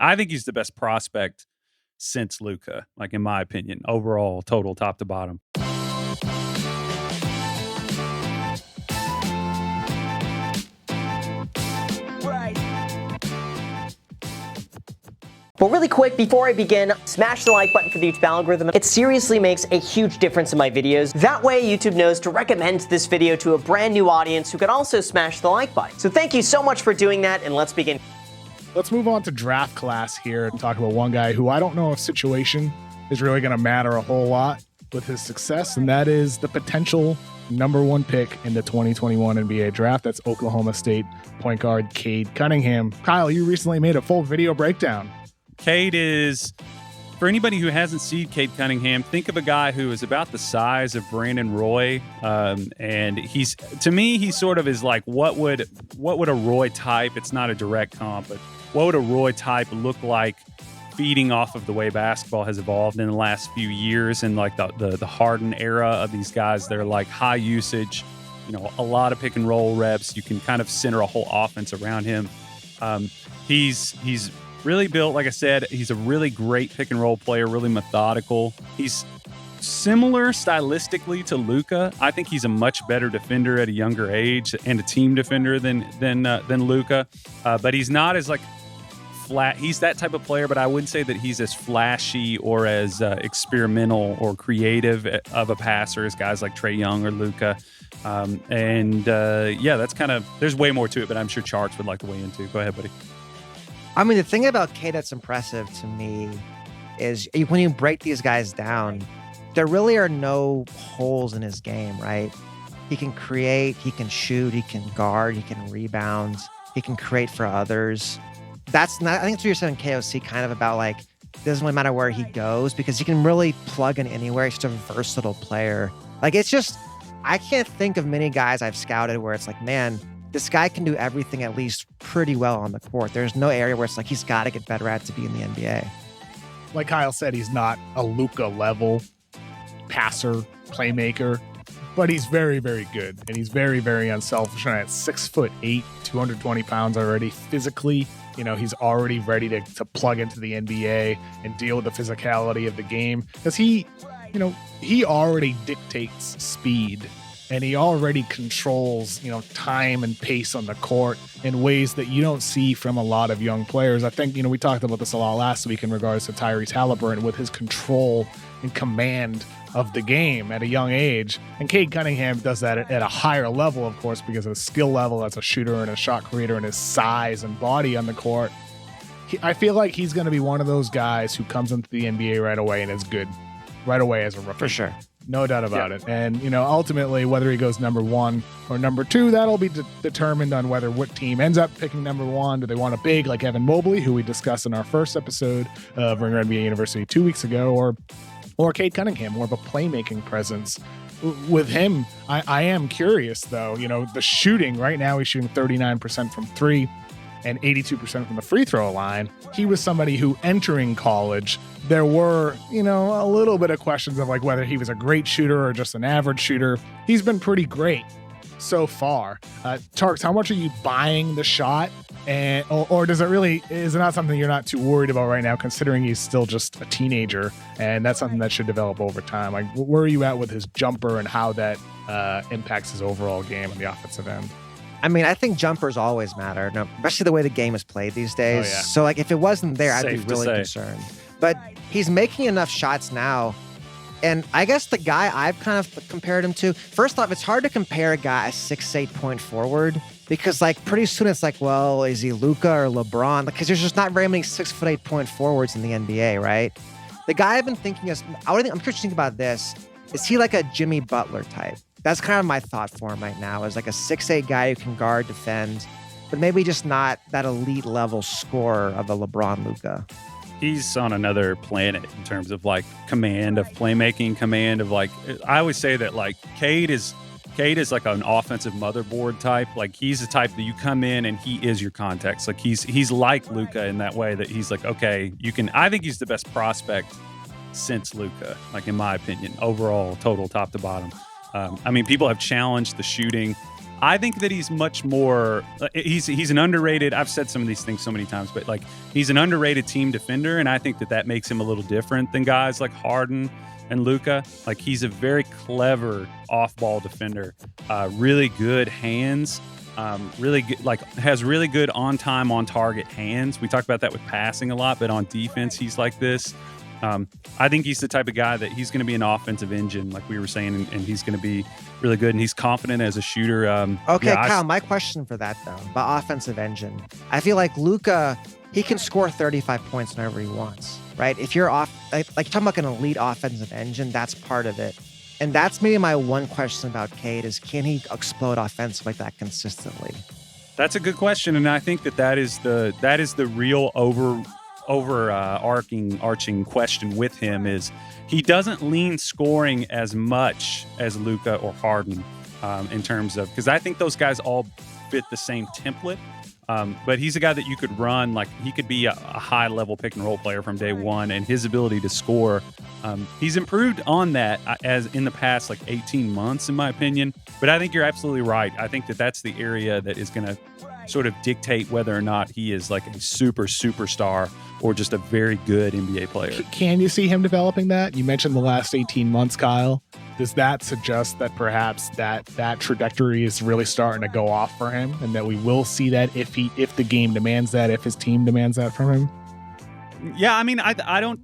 I think he's the best prospect since Luka, like in my opinion, overall, total, top to bottom. But really quick, before I begin, smash the like button for the YouTube algorithm. It seriously makes a huge difference in my videos. That way, YouTube knows to recommend this video to a brand new audience who can also smash the like button. So thank you so much for doing that, and let's begin. Let's move on to draft class here and talk about one guy who I don't know if situation is really going to matter a whole lot with his success, and that is the potential #1 pick in the 2021 NBA draft. That's Oklahoma State point guard Cade Cunningham. Kyle, you recently made a full video breakdown. Cade is, for anybody who hasn't seen Cade Cunningham, think of a guy who is about the size of Brandon Roy, and he's, to me, he sort of is like what would a Roy type? It's not a direct comp, but what would a Roy type look like feeding off of the way basketball has evolved in the last few years, and like the Harden era of these guys that are like high usage, a lot of pick and roll reps. You can kind of center a whole offense around him. He's really built, like I said, he's a really great pick and roll player, really methodical. He's similar stylistically to Luka. I think he's a much better defender at a younger age and a team defender than Luka. But he's not as like flat. He's that type of player, but I wouldn't say that he's as flashy or as experimental or creative of a passer as guys like Trae Young or Luka. That's kind of, there's way more to it, but I'm sure Charks would like to weigh into. Go ahead, buddy. I mean, the thing about Cade that's impressive to me is when you break these guys down, there really are no holes in his game, right? He can create, he can shoot, he can guard, he can rebound, he can create for others. That's not, I think that's what you're saying, KOC, kind of about like, it doesn't really matter where he goes because he can really plug in anywhere. He's just a versatile player. Like, it's just, I can't think of many guys I've scouted where it's like, man, this guy can do everything at least pretty well on the court. There's no area where it's like he's got to get better at to be in the NBA. Like Kyle said, he's not a Luka level passer, playmaker, but he's very, very good. And he's very, very unselfish. And at 6'8", 220 pounds already, physically, he's already ready to plug into the NBA and deal with the physicality of the game. Because he already dictates speed. And he already controls, time and pace on the court in ways that you don't see from a lot of young players. I think, we talked about this a lot last week in regards to Tyrese Halliburton with his control and command of the game at a young age. And Cade Cunningham does that at a higher level, of course, because of his skill level as a shooter and a shot creator and his size and body on the court. I feel like he's going to be one of those guys who comes into the NBA right away and is good right away as a rookie. For sure. No doubt about it. And, ultimately, whether he goes #1 or #2, that'll be determined on what team ends up picking #1. Do they want a big like Evan Mobley, who we discussed in our first episode of Ringer NBA University 2 weeks ago, or Cade Cunningham, more of a playmaking presence? With him, I am curious, though. The shooting right now, he's shooting 39% from three and 82% from the free throw line. He was somebody who, entering college, there were, a little bit of questions of like whether he was a great shooter or just an average shooter. He's been pretty great so far. Charks, how much are you buying the shot? Or is it not something you're not too worried about right now, considering he's still just a teenager and that's something that should develop over time? Like, where are you at with his jumper and how that impacts his overall game on the offensive end? I mean, I think jumpers always matter, especially the way the game is played these days. Oh, yeah. So, like, if it wasn't there, I'd Safe be really to say. concerned. But he's making enough shots now. And I guess the guy I've kind of compared him to, first off, it's hard to compare a guy, a 6'8" point forward, because, like, pretty soon it's like, well, is he Luka or LeBron? Because there's just not very many 6'8" point forwards in the NBA, right? The guy I've been thinking is, I'm curious to think about this. Is he like a Jimmy Butler type? That's kind of my thought for him right now, is like a 6'8" guy who can guard, defend, but maybe just not that elite level scorer of a LeBron, Luka. He's on another planet in terms of like command of playmaking, command of like, I always say that like Cade is like an offensive motherboard type. Like he's the type that you come in and he is your context. Like he's like Luka in that way that he's like, okay, I think he's the best prospect since Luka, like in my opinion, overall, total, top to bottom. I mean, people have challenged the shooting I think that he's much more. He's an underrated. I've said some of these things so many times, but like he's an underrated team defender, and I think that makes him a little different than guys like Harden and Luka. Like he's a very clever off-ball defender, really good hands, really good, like has really good on-time, on-target hands. We talk about that with passing a lot, but on defense, he's like this. I think he's the type of guy that he's going to be an offensive engine, like we were saying, and he's going to be really good, and he's confident as a shooter. Okay, Kyle, my question for that, though, about offensive engine. I feel like Luka, he can score 35 points whenever he wants, right? If you're off, like you're talking about an elite offensive engine, that's part of it. And that's maybe my one question about Cade is, can he explode offensive like that consistently? That's a good question, and I think that is the real arching question with him is he doesn't lean scoring as much as Luka or Harden in terms of, because I think those guys all fit the same template. But he's a guy that you could run, like he could be a high level pick and roll player from day one, and his ability to score, he's improved on that as in the past like 18 months, in my opinion. But I think you're absolutely right. I think that's the area that is going to sort of dictate whether or not he is like a superstar or just a very good NBA player. Can you see him developing that? You mentioned the last 18 months, Kyle. Does that suggest that perhaps that trajectory is really starting to go off for him, and that we will see that if the game demands that, if his team demands that from him? Yeah, I mean, I don't.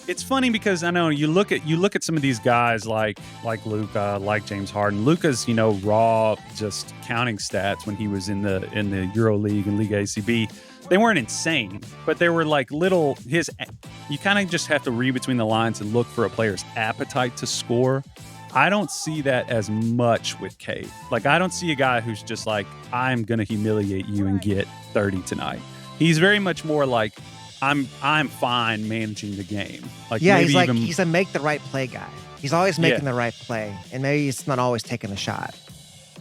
It's funny because I know you look at some of these guys like Luka, like James Harden. Luka's raw just counting stats when he was in the EuroLeague and League ACB. They weren't insane, but they were like little. You kind of just have to read between the lines and look for a player's appetite to score. I don't see that as much with Cade. Like I don't see a guy who's just like, I'm gonna humiliate you and get 30 tonight. He's very much more like, I'm fine managing the game. Like yeah, maybe he's a make the right play guy. He's always making the right play, and maybe he's not always taking a shot.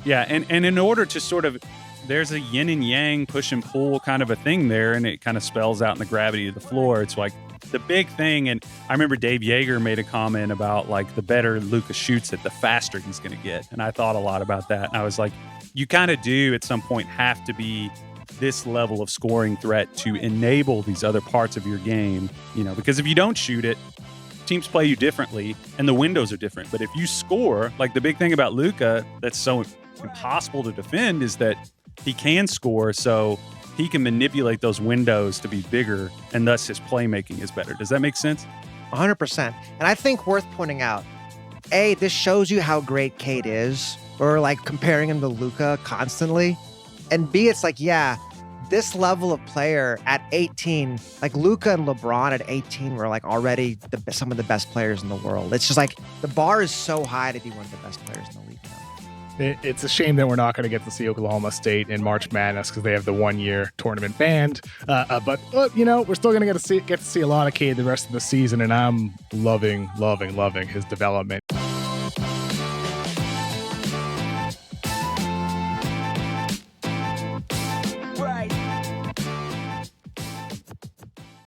Yeah, and in order to sort of, there's a yin and yang push and pull kind of a thing there, and it kind of spells out in the gravity of the floor. It's like the big thing, and I remember Dave Yeager made a comment about like the better Luka shoots it, the faster he's going to get, and I thought a lot about that. And I was like, you kind of do at some point have to be this level of scoring threat to enable these other parts of your game, because if you don't shoot it, teams play you differently and the windows are different. But if you score, like the big thing about Luka that's so impossible to defend is that he can score, so he can manipulate those windows to be bigger, and thus his playmaking is better. Does that make sense? 100%. And I think worth pointing out, A, this shows you how great Cade is. We're like comparing him to Luka constantly. And B, it's like, yeah, this level of player at 18, like Luka and LeBron at 18 were like already some of the best players in the world. It's just like the bar is so high to be one of the best players in the league now. It's a shame that we're not going to get to see Oklahoma State in March Madness because they have the 1-year tournament banned. But we're still going to get to see a lot of Cade the rest of the season, and I'm loving his development